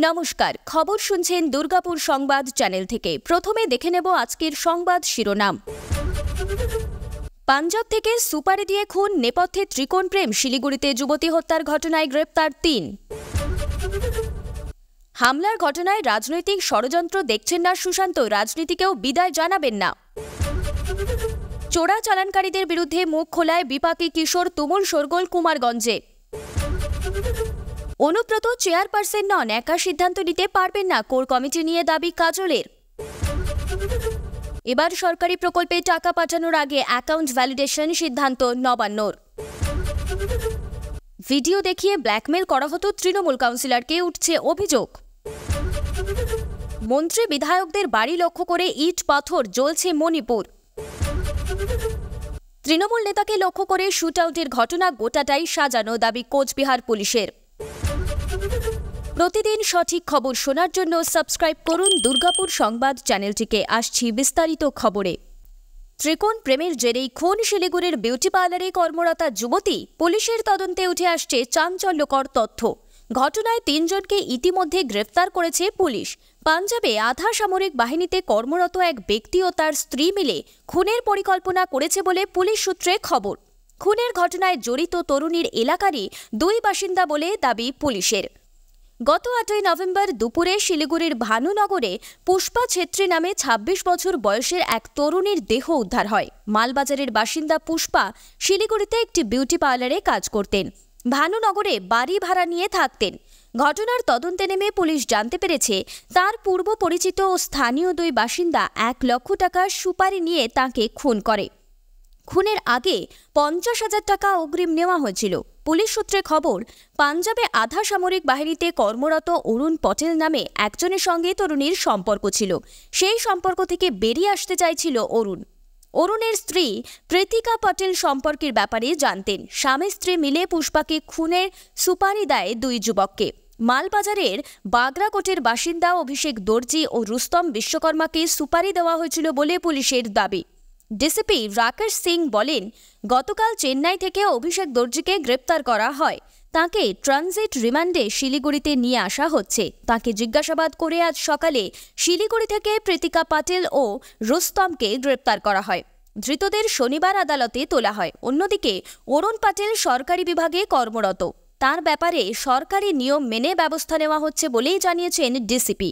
নমস্কার, খবর শুনছেন দুর্গাপুর সংবাদ চ্যানেল থেকে। প্রথমে দেখে নেব আজকের সংবাদ শিরোনাম। পাঞ্জাব থেকে সুপারি দিয়ে খুন, নেপথ্যে ত্রিকোণ প্রেম। শিলিগুড়িতে যুবতী হত্যার ঘটনায় গ্রেপ্তার 3। হামলার ঘটনায় রাজনৈতিক ষড়যন্ত্র দেখছেন না সুশান্ত, রাজনীতিকেও বিদায় জানাবেন না। চোরা চালানকারীদের বিরুদ্ধে মুখ খোলায় বিপাকী কিশোর, তুমুল শোরগোল কুমারগঞ্জে। অনুব্রত চেয়ারপারসন নন, একা সিদ্ধান্ত নিতে পারবেন না, কোর কমিটি নিয়ে দাবি কাজলের। এবার সরকারি প্রকল্পে টাকা পাঠানোর আগে অ্যাকাউন্ট ভ্যালিডেশন, সিদ্ধান্ত নবান্নর। ভিডিও দেখিয়ে ব্ল্যাকমেল করা হতো তৃণমূল কাউন্সিলরকে, উঠছে অভিযোগ। মন্ত্রী বিধায়কদের বাড়ি লক্ষ্য করে ইট পাথর, জ্বলছে মণিপুর। তৃণমূল নেতাকে লক্ষ্য করে শুট আউটের ঘটনা, গোটাটাই সাজানো, দাবি কোচবিহার পুলিশের। প্রতিদিন সঠিক খবর শোনার জন্য সাবস্ক্রাইব করুন দুর্গাপুর সংবাদ চ্যানেলটিকে। আসছি বিস্তারিত খবরে। ত্রিকোণ প্রেমের জেরেই খুন, শিলিগুড়ির বিউটি পার্লারে কর্মরতা যুবতী। পুলিশের তদন্তে উঠে আসছে চাঞ্চল্যকর তথ্য। ঘটনায় 3 জনকে ইতিমধ্যে গ্রেফতার করেছে পুলিশ। পাঞ্জাবে আধা সামরিক বাহিনীতে কর্মরত এক ব্যক্তি ও তার স্ত্রী মিলে খুনের পরিকল্পনা করেছে বলে পুলিশ সূত্রে খবর। খুনের ঘটনায় জড়িত তরুণীর এলাকারই 2 বাসিন্দা বলে দাবি পুলিশের। গত 8ই নভেম্বর দুপুরে শিলিগুড়ির ভানুনগরে পুষ্পা ছেত্রী নামে 26 বছর বয়সের এক তরুণীর দেহ উদ্ধার হয়। মালবাজারের বাসিন্দা পুষ্পা শিলিগুড়িতে একটি বিউটি পার্লারে কাজ করতেন। ভানুনগরে বাড়ি ভাড়া নিয়ে থাকতেন। ঘটনার তদন্তে নেমে পুলিশ জানতে পেরেছে তার পূর্ব পরিচিত ও স্থানীয় 2 বাসিন্দা 1 লক্ষ টাকার সুপারি নিয়ে তাকে খুন করে। খুনের আগে 50,000 টাকা অগ্রিম নেওয়া হয়েছিল। পুলিশ সূত্রে খবর, পাঞ্জাবে আধা সামরিক বাহিনীতে কর্মরত অরুণ পটেল নামে একজনের সঙ্গে তরুণীর সম্পর্ক ছিল। সেই সম্পর্ক থেকে বেরিয়ে আসতে চাইছিল অরুণ। অরুণের স্ত্রী প্রীতিকা পটেল সম্পর্কের ব্যাপারে জানতেন। স্বামী স্ত্রী মিলে পুষ্পাকে খুনের সুপারি দেয় 2 যুবককে। মালবাজারের বাগরাকোটের বাসিন্দা অভিষেক দর্জি ও রুস্তম বিশ্বকর্মাকে সুপারি দেওয়া হয়েছিল বলে পুলিশের দাবি। ডিসিপি রাকেশ সিং বলেন, গতকাল চেন্নাই থেকে অভিষেক দর্জিকে গ্রেপ্তার করা হয়। তাকে ট্রানজিট রিমান্ডে শিলিগুড়িতে নিয়ে আসা হচ্ছে। তাকে জিজ্ঞাসাবাদ করে আজ সকালে শিলিগুড়ি থেকে প্রীতিকা পাটেল ও রুস্তমকে গ্রেপ্তার করা হয়। ধৃতদের শনিবার আদালতে তোলা হয়। অন্যদিকে অরুণ পাটেল সরকারি বিভাগে কর্মরত। তার ব্যাপারে সরকারি নিয়ম মেনে ব্যবস্থা নেওয়া হচ্ছে বলেই জানিয়েছেন ডিসিপি।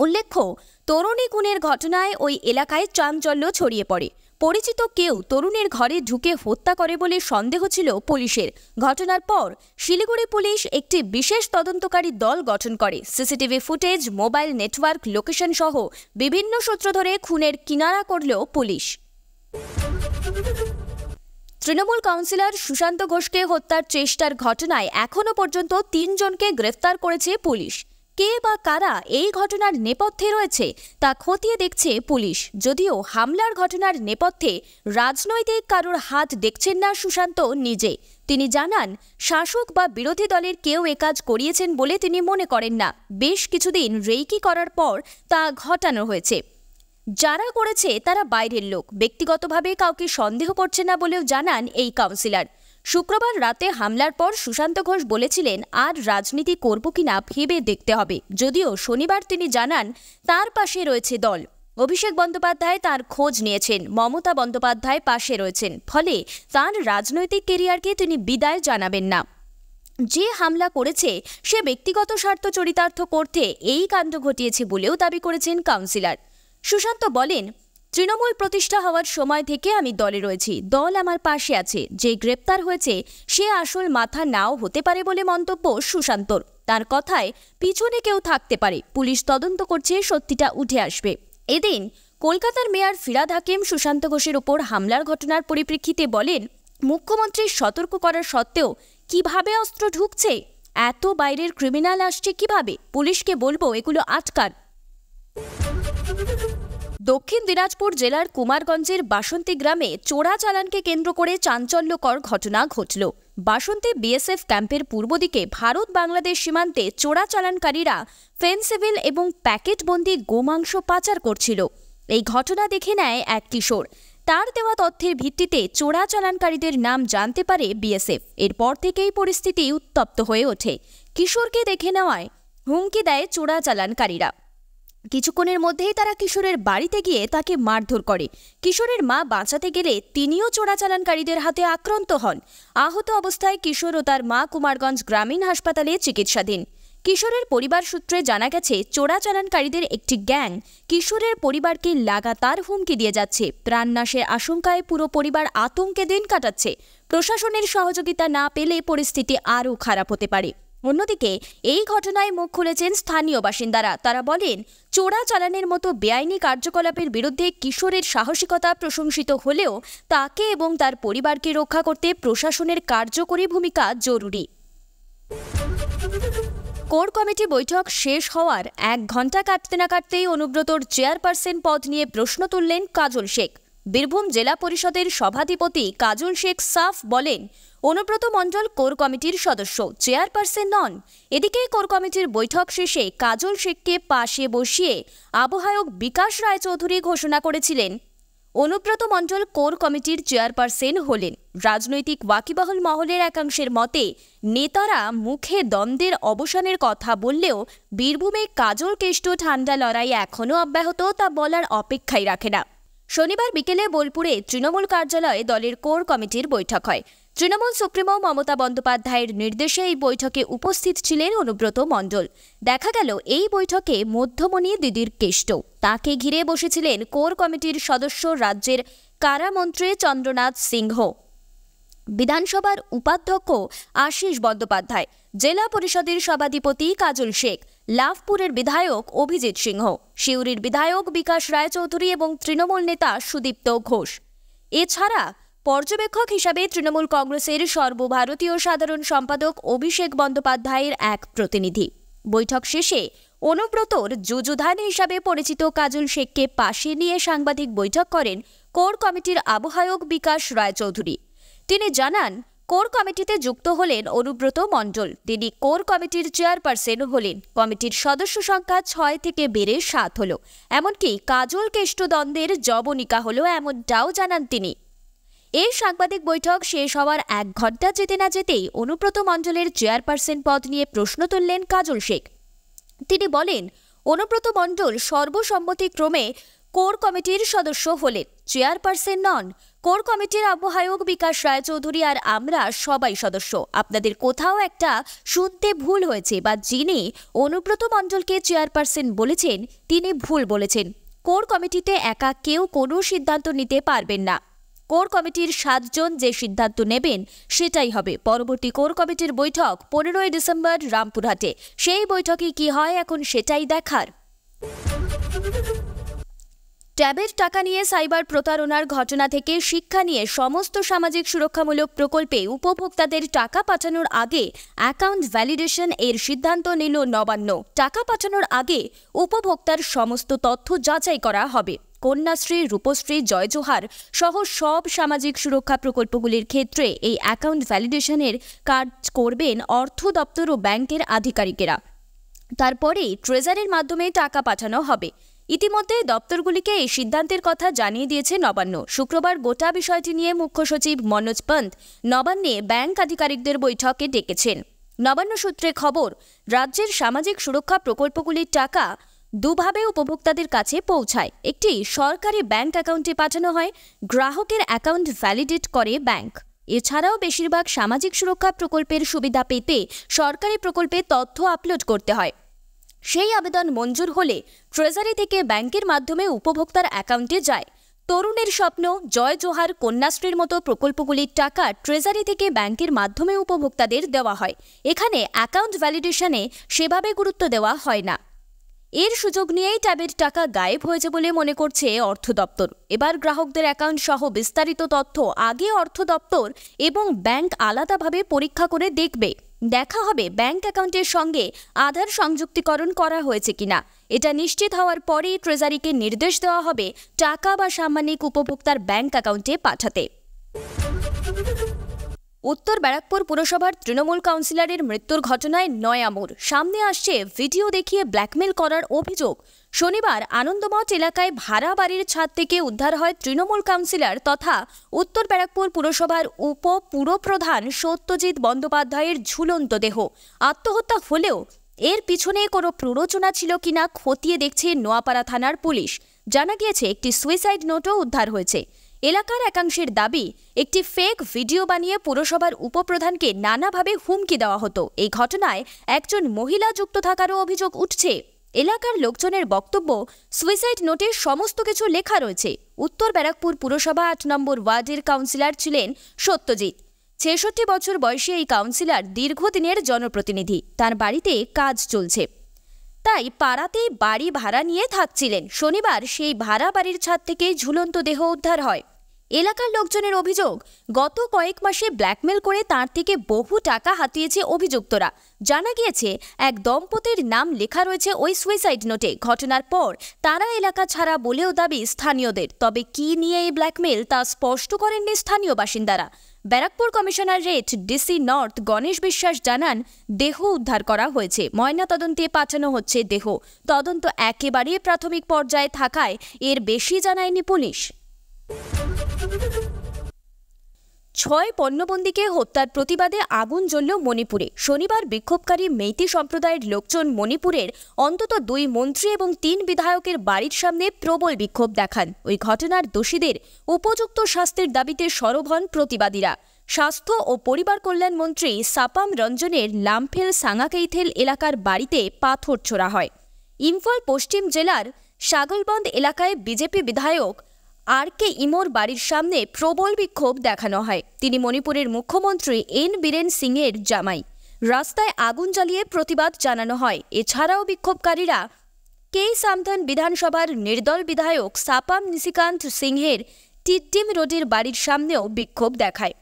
উল্লেখ্য, তরুণী খুনের ঘটনায় ওই এলাকায় চাঞ্চল্য ছড়িয়ে পড়ে। পরিচিত কেউ তরুণীর ঘরে ঢুকে হত্যা করে বলে সন্দেহ ছিল পুলিশের। ঘটনার পর শিলিগুড়ি পুলিশ একটি বিশেষ তদন্তকারী দল গঠন করে। CCTV footage, mobile network location সহ বিভিন্ন সূত্র ধরে খুনের কিনারা করল পুলিশ। তৃণমূল কাউন্সিলর সুশান্ত ঘোষকে হত্যার চেষ্টার ঘটনায় এখনও পর্যন্ত 3 জনকে গ্রেফতার করেছে পুলিশ। কে বা কারা এই ঘটনার নেপথ্যে রয়েছে তা খতিয়ে দেখছে পুলিশ। যদিও হামলার ঘটনার নেপথ্যে রাজনৈতিক কারোর হাত দেখছেন না সুশান্ত নিজে। তিনি জানান, শাসক বা বিরোধী দলের কেউ একাজ করিয়েছেন বলে তিনি মনে করেন না। বেশ কিছুদিন রেইকি করার পর তা ঘটানো হয়েছে। যারা করেছে তারা বাইরের লোক, ব্যক্তিগতভাবে কাউকে সন্দেহ করছে না বলেও জানান এই কাউন্সিলর। শুক্রবার রাতে হামলার পর সুশান্ত ঘোষ বলেছিলেন, আর রাজনীতি করব কিনা ভেবে দেখতে হবে। যদিও শনিবার তিনি জানান তার পাশে রয়েছে দল। অভিষেক বন্দ্যোপাধ্যায় তার খোঁজ নিয়েছেন, মমতা বন্দ্যোপাধ্যায় পাশে রয়েছেন, ফলে তার রাজনৈতিক কেরিয়ারকে তিনি বিদায় জানাবেন না। যে হামলা করেছে সে ব্যক্তিগত স্বার্থ চরিতার্থ করতে এই কাণ্ড ঘটিয়েছে বলেও দাবি করেছেন কাউন্সিলর। সুশান্ত বলেন, তৃণমূল প্রতিষ্ঠা হওয়ার সময় থেকে আমি দলে রয়েছি, দল আমার পাশে আছে। যে গ্রেপ্তার হয়েছে সে আসল মাথা নাও হতে পারে বলে মন্তব্য সুশান্তর। তার কথায় পিছনে কেউ থাকতে পারে, পুলিশ তদন্ত করছে, সত্যিটা উঠে আসবে। এদিন কলকাতার মেয়র ফিরহাদ হাকিম সুশান্ত ঘোষের উপর হামলার ঘটনার পরিপ্রেক্ষিতে বলেন, মুখ্যমন্ত্রীর সতর্ক করার সত্ত্বেও কিভাবে অস্ত্র ঢুকছে, এত বাইরের ক্রিমিনাল আসছে কিভাবে? পুলিশকে বলবো এগুলো আটকান। দক্ষিণ দিনাজপুর জেলার কুমারগঞ্জের বাসন্তী গ্রামে চোরা চালানকে কেন্দ্র করে চাঞ্চল্যকর ঘটনা ঘটল। বাসন্তী বিএসএফ ক্যাম্পের পূর্ব দিকে ভারত বাংলাদেশ সীমান্তে চোরা চালানকারীরা ফেন্সিবিল এবং প্যাকেটবন্দি গোমাংস পাচার করছিল। এই ঘটনা দেখে নেয় এক কিশোর। তার দেওয়া তথ্যের ভিত্তিতে চোরা চালানকারীদের নাম জানতে পারে বিএসএফ। এরপর থেকেই পরিস্থিতি উত্তপ্ত হয়ে ওঠে। কিশোরকে দেখে নেওয়ায় হুমকি দেয় চোরাচালানকারীরা। কিছুক্ষণের মধ্যেই তারা কিশোরের বাড়িতে গিয়ে তাকে মারধর করে। কিশোরের মা বাঁচাতে গেলে তিনিও চোরাচালানকারীদের হাতে আক্রান্ত হন। আহত অবস্থায় কিশোর ও তার মা কুমারগঞ্জ গ্রামীণ হাসপাতালে চিকিৎসাধীন। কিশোরের পরিবার সূত্রে জানা গেছে, চোরাচালানকারীদের একটি গ্যাং কিশোরের পরিবারকে লাগাতার হুমকি দিয়ে যাচ্ছে। প্রাণনাশের আশঙ্কায় পুরো পরিবার আতঙ্কে দিন কাটাচ্ছে। প্রশাসনের সহযোগিতা না পেলে পরিস্থিতি আরও খারাপ হতে পারে। অন্যদিকে এই ঘটনায় মুখ খুলেছেন স্থানীয় বাসিন্দারা। তারা বলেন, চোরাচালানের মতো বেআইনি কার্যকলাপের বিরুদ্ধে কিশোরের সাহসিকতা প্রশংসিত হলেও তাকে এবং তার পরিবারকে রক্ষা করতে প্রশাসনের কার্যকরী ভূমিকা জরুরি। কোর কমিটি বৈঠক শেষ হওয়ার 1 ঘন্টা কাটতে না কাটতেই অনুব্রতর চেয়ারপারসন পদ নিয়ে প্রশ্ন তুললেন কাজল শেখ। বীরভূম জেলা পরিষদের সভাধিপতি কাজল শেখ সাফ বলেন, অনুব্রত মণ্ডল কোর কমিটির সদস্য, চেয়ারপারসন নন। এদিকে কোর কমিটির বৈঠক শেষে কাজল শেখকে পাশে বসিয়ে আহ্বায়ক বিকাশ রায়চৌধুরী ঘোষণা করেছিলেন অনুব্রত মণ্ডল কোর কমিটির চেয়ারপারসন হলেন। রাজনৈতিক ওয়াকিবহাল মহলের একাংশের মতে, নেতারা মুখে দ্বন্দ্বের অবসানের কথা বললেও বীরভূমে কাজল কেষ্ট ঠান্ডা লড়াই এখনও অব্যাহত, তা বলার অপেক্ষাই রাখে না। শনিবার বিকেলে বোলপুরে তৃণমূল কার্যালয়ে দলের কোর কমিটির বৈঠক হয়। তৃণমূল সুপ্রিমো মমতা বন্দ্যোপাধ্যায়ের নির্দেশে এই বৈঠকে উপস্থিত ছিলেন অনুব্রত মণ্ডল। দেখা গেল, এই বৈঠকে মধ্যমণি দিদির কেষ্ট। তাকে ঘিরে বসেছিলেন কোর কমিটির সদস্য রাজ্যের কারামন্ত্রী চন্দ্রনাথ সিংহ, বিধানসভার উপাধ্যক্ষ আশিস বন্দ্যোপাধ্যায়, জেলা পরিষদের সভাধিপতি কাজল শেখ, লাভপুরের বিধায়ক অভিজিৎ সিংহ, সিউড়ির বিধায়ক বিকাশ রায়চৌধুরী এবং তৃণমূল নেতা সুদীপ্ত ঘোষ। এছাড়া পর্যবেক্ষক হিসাবে তৃণমূল কংগ্রেসের সর্বভারতীয় সাধারণ সম্পাদক অভিষেক বন্দ্যোপাধ্যায়ের এক প্রতিনিধি। বৈঠক শেষে অনুব্রতর যুযুধান হিসাবে পরিচিত কাজল শেখকে পাশে নিয়ে সাংবাদিক বৈঠক করেন কোর কমিটির আহ্বায়ক বিকাশ রায়চৌধুরী। তিনি জানান, কোর কমিটিতে যুক্ত হলেন অনুব্রত মণ্ডল। তিনি কোর কমিটির চেয়ারপারসন হলেন। কমিটির সদস্য সংখ্যা 6 থেকে বেড়ে 7 হল। এমনকি কাজল কেষ্ট দ্বন্দ্বের জবনিকা হল, এমনটাও জানান তিনি। এই সাংবাদিক বৈঠক শেষ হওয়ার 1 ঘন্টা যেতে না যেতেই অনুব্রত মণ্ডলের চেয়ারপারসন পদ নিয়ে প্রশ্ন তুললেন কাজল শেখ। তিনি বলেন, অনুব্রত মণ্ডল সর্বসম্মতিক্রমে কোর কমিটির সদস্য হলেন, চেয়ারপারসন নন। কোর কমিটির আহ্বায়ক বিকাশ রায়চৌধুরী আর আমরা সবাই সদস্য। আপনাদের কোথাও একটা শুনতে ভুল হয়েছে, বা যিনি অনুব্রত মণ্ডলকে চেয়ারপারসন বলেছেন তিনি ভুল বলেছেন। কোর কমিটিতে একা কেউ কোনো সিদ্ধান্ত নিতে পারবেন না। কোর কমিটির 7 জন যে সিদ্ধান্ত নেবেন সেটাই হবে। পরবর্তী কোর কমিটির বৈঠক 15ই ডিসেম্বর রামপুরহাটে। সেই বৈঠকে কি হয় এখন সেটাই দেখার। ট্যাবের টাকা নিয়ে সাইবার প্রতারণার ঘটনা থেকে শিক্ষা নিয়ে সমস্ত সামাজিক সুরক্ষামূলক প্রকল্পে উপভোক্তাদের টাকা পাঠানোর আগে অ্যাকাউন্ট ভ্যালিডেশন এর সিদ্ধান্ত নিল নবান্ন। টাকা পাঠানোর আগে উপভোক্তার সমস্ত তথ্য যাচাই করা হবে। কন্যাশ্রী, রূপশ্রী, জয় জোহার সহ সব সামাজিক সুরক্ষা প্রকল্পগুলির ক্ষেত্রে এই অ্যাকাউন্ট ভ্যালিডেশনের কাজ করবেন অর্থ দপ্তর ও ব্যাংকের আধিকারিকেরা। তারপরেই ট্রেজারির মাধ্যমে টাকা পাঠানো হবে। ইতিমধ্যে দপ্তরগুলিকে এই সিদ্ধান্তের কথা জানিয়ে দিয়েছে নবান্ন। শুক্রবার গোটা বিষয়টি নিয়ে মুখ্য সচিব মনোজ পন্ত নবান্নে ব্যাংক আধিকারিকদের বৈঠকে ডেকেছেন। নবান্ন সূত্রে খবর, রাজ্যের সামাজিক সুরক্ষা প্রকল্পগুলির টাকা দুভাবে উপভোক্তাদের কাছে পৌঁছায়। একটি সরকারি ব্যাংক অ্যাকাউন্টে পাঠানো হয়, গ্রাহকের অ্যাকাউন্ট ভ্যালিডেট করে ব্যাংক। এছাড়াও বেশিরভাগ সামাজিক সুরক্ষা প্রকল্পের সুবিধা পেতে সরকারি প্রকল্পে তথ্য আপলোড করতে হয়। সেই আবেদন মঞ্জুর হলে ট্রেজারি থেকে ব্যাংকের মাধ্যমে উপভোক্তার অ্যাকাউন্টে যায়। তরুণের স্বপ্ন, জয় জোহার, কন্যাশ্রীর মতো প্রকল্পগুলির টাকা ট্রেজারি থেকে ব্যাংকের মাধ্যমে উপভোক্তাদের দেওয়া হয়। এখানে অ্যাকাউন্ট ভ্যালিডেশনে সেভাবে গুরুত্ব দেওয়া হয় না। এর সুযোগ নিয়েই ট্যাবের টাকা গায়েব হয়েছে বলে মনে করছে অর্থ দপ্তর। এবার গ্রাহকদের অ্যাকাউন্ট সহ বিস্তারিত তথ্য আগে অর্থ দপ্তর এবং ব্যাংক আলাদাভাবে পরীক্ষা করে দেখবে। দেখা হবে ব্যাংক অ্যাকাউন্টের সঙ্গে আধার সংযুক্তিকরণ করা হয়েছে কিনা। এটা নিশ্চিত হওয়ার পরেই ট্রেজারিকে নির্দেশ দেওয়া হবে টাকা বা সাম্মানিক উপভোক্তার ব্যাংক অ্যাকাউন্টে পাঠাতে। উত্তর ব্যারাকপুর পুরসভার তৃণমূল কাউন্সিলরের মৃত্যুর ঘটনায় নয়া মোড়। সামনে আসছে ভিডিও দেখিয়ে ব্ল্যাকমেল করার অভিযোগ। শনিবার আনন্দমঠ এলাকায় ভাড়া বাড়ির ছাদ থেকে উদ্ধার হয় তৃণমূল কাউন্সিলর তথা উত্তর ব্যারাকপুর পুরসভার পুরপ্রধান সত্যজিৎ বন্দ্যোপাধ্যায়ের ঝুলন্ত দেহ। আত্মহত্যা হলেও এর পিছনে কোনো প্ররোচনা ছিল কিনা খতিয়ে দেখছে নোয়াপাড়া থানার পুলিশ। জানা গিয়েছে একটি সুইসাইড নোটও উদ্ধার হয়েছে। এলাকার একাংশের দাবি, একটি ফেক ভিডিও বানিয়ে পুরসভার উপপ্রধানকে নানাভাবে হুমকি দেওয়া হতো। এই ঘটনায় একজন মহিলা যুক্ত থাকারও অভিযোগ উঠছে। এলাকার লোকজনের বক্তব্য, সুইসাইড নোটে সমস্ত কিছু লেখা রয়েছে। উত্তর ব্যারাকপুর পুরসভা ৮ নম্বর ওয়ার্ডের কাউন্সিলর ছিলেন সত্যজিৎ। ৬৬ বছর বয়সী এই কাউন্সিলর দীর্ঘদিনের জনপ্রতিনিধি। তার বাড়িতে কাজ চলছে, তাই পাড়াতেই বাড়ি ভাড়া নিয়ে থাকছিলেন। শনিবার সেই ভাড়া বাড়ির ছাদ থেকে ঝুলন্ত দেহ উদ্ধার হয়। এলাকার লোকজনের অভিযোগ, গত কয়েক মাসে ব্ল্যাকমেল করে তার থেকে বহু টাকা হাতিয়েছে অভিযুক্তরা। জানা গিয়েছে এক দম্পতির নাম লেখা রয়েছে ওই সুইসাইড নোটে। ঘটনার পর তারা এলাকা ছাড়া বলেও দাবি স্থানীয়দের। তবে কি নিয়ে এই ব্ল্যাকমেল তা স্পষ্ট করেননি স্থানীয় বাসিন্দারা। Barrackpore commissionerate DC north Ganesh বিশ্বাস জানান, দেহ উদ্ধার করা হয়েছে, ময়নাতদন্তে পাঠানো হচ্ছে দেহ। তদন্ত একেবারে প্রাথমিক পর্যায়ে থাকায় এর বেশি জানায়নি পুলিশ। ৬ পণ্যবন্দীকে হত্যার প্রতিবাদে আগুন জ্বলল মণিপুরে। শনিবার বিক্ষোভকারী মেইতি সম্প্রদায়ের লোকজন মণিপুরের অন্তত ২ মন্ত্রী এবং ৩ বিধায়কের বাড়ির সামনে প্রবল বিক্ষোভ দেখান। ওই ঘটনার দোষীদের উপযুক্ত শাস্তির দাবিতে সরব হন প্রতিবাদীরা। স্বাস্থ্য ও পরিবার কল্যাণ মন্ত্রী সাপাম রঞ্জনের লামফেল সাঙ্গাকেইথেল এলাকার বাড়িতে পাথর ছোড়া হয়। ইম্ফল পশ্চিম জেলার সাগলবন্দ এলাকায় বিজেপি বিধায়ক আর.কে. ইমোর বাড়ির সামনে প্রবল বিক্ষোভ দেখানো হয়। তিনি মণিপুরের মুখ্যমন্ত্রী এন বীরেন সিংয়ের জামাই। রাস্তায় আগুন জ্বালিয়ে প্রতিবাদ জানানো হয়। এছাড়াও বিক্ষোভকারীরা কে সামথন বিধানসভার নির্দল বিধায়ক সাপাম নিশিকান্ত সিংহের টিট্টিম রোডের বাড়ির সামনেও বিক্ষোভ দেখায়।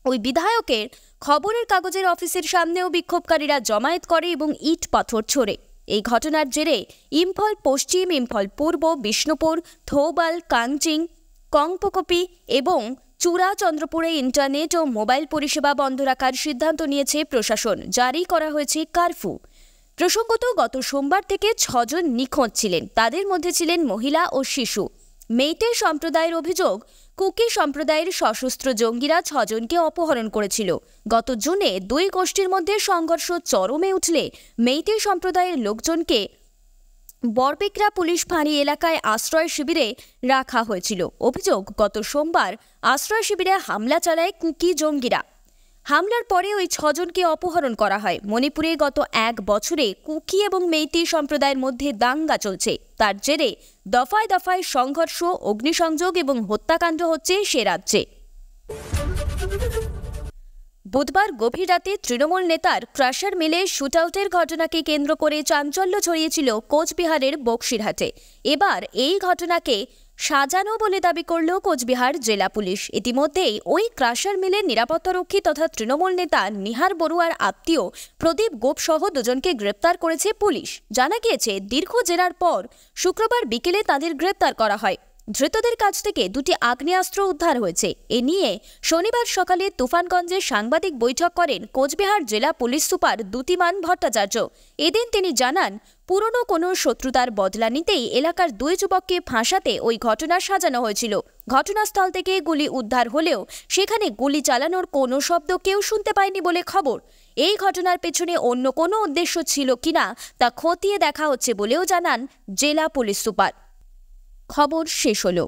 ওই বিধায়কের খবরের কাগজের অফিসের সামনেও বিক্ষোভকারীরা জমায়েত করে এবং ইট পাথর ছোড়ে। এই ঘটনার জেরে ইম্ফল পশ্চিম, ইম্ফল পূর্ব, বিষ্ণুপুর, থৌবাল, কাংচিং, কংপকপি এবং চূড়াচন্দ্রপুরে ইন্টারনেট ও মোবাইল পরিষেবা বন্ধ রাখার সিদ্ধান্ত নিয়েছে প্রশাসন। জারি করা হয়েছে কারফিউ। প্রসঙ্গত, গত সোমবার থেকে ৬ জন নিখোঁজ ছিলেন। তাদের মধ্যে ছিলেন মহিলা ও শিশু। মেইতে সম্প্রদায়ের অভিযোগ, কুকি সম্প্রদায়ের সশস্ত্র জঙ্গিরা ৬ জনকে অপহরণ করেছিল। গত জুনে ২ গোষ্ঠীর মধ্যে সংঘর্ষ চরমে উঠলে মেইতে সম্প্রদায়ের লোকজনকে বরপেকরা পুলিশ ফাঁড়ি এলাকায় আশ্রয় শিবিরে রাখা হয়েছিল। অভিযোগ, গত সোমবার আশ্রয় শিবিরে হামলা চালায় কুকি জঙ্গিরা। হামলার পরে ওই ৬ জনকে অপহরণ করা হয়। মণিপুরে গত ১ বছরে কুকি এবং মেইতি সম্প্রদায়ের মধ্যে দাঙ্গা চলছে। তার জেরে দফায় দফায় সংঘর্ষ, অগ্নিসংযোগ এবং হত্যাকাণ্ড হচ্ছে সে রাজ্যে। বুধবার গভীর রাতে তৃণমূল নেতার ক্রাশার মিলে শুটআউটের ঘটনাকে কেন্দ্র করে চাঞ্চল্য ছড়িয়েছিল কোচবিহারের বক্সিরহাটে। এবার এই ঘটনাকে সাজানো বলে দাবি করল কোচবিহার জেলা পুলিশ। ইতিমধ্যেই ওই ক্রাশার মিলের নিরাপত্তারক্ষী তথা তৃণমূল নেতা নিহার বড়ুয়ার আত্মীয় প্রদীপ গোপ সহ 2 জনকে গ্রেপ্তার করেছে পুলিশ। জানা গিয়েছে, দীর্ঘ জেরার পর শুক্রবার বিকেলে তাদের গ্রেপ্তার করা হয়। ধৃতদের কাছ থেকে 2টি আগ্নেয়াস্ত্র উদ্ধার হয়েছে। এ নিয়ে শনিবার সকালে তুফানগঞ্জে সাংবাদিক বৈঠক করেন কোচবিহার জেলা পুলিশ সুপার দ্যুতিমান ভট্টাচার্য। এদিন তিনি জানান, পুরনো কোনো শত্রুতার বদলা নিতেই এলাকার 2 যুবককে ফাঁসাতে ওই ঘটনা সাজানো হয়েছিল। ঘটনাস্থল থেকে গুলি উদ্ধার হলেও সেখানে গুলি চালানোর কোনো শব্দ কেউ শুনতে পায়নি বলে খবর। এই ঘটনার পেছনে অন্য কোনো উদ্দেশ্য ছিল কিনা তা খতিয়ে দেখা হচ্ছে বলেও জানান জেলা পুলিশ সুপার। খবর শেষ হলো।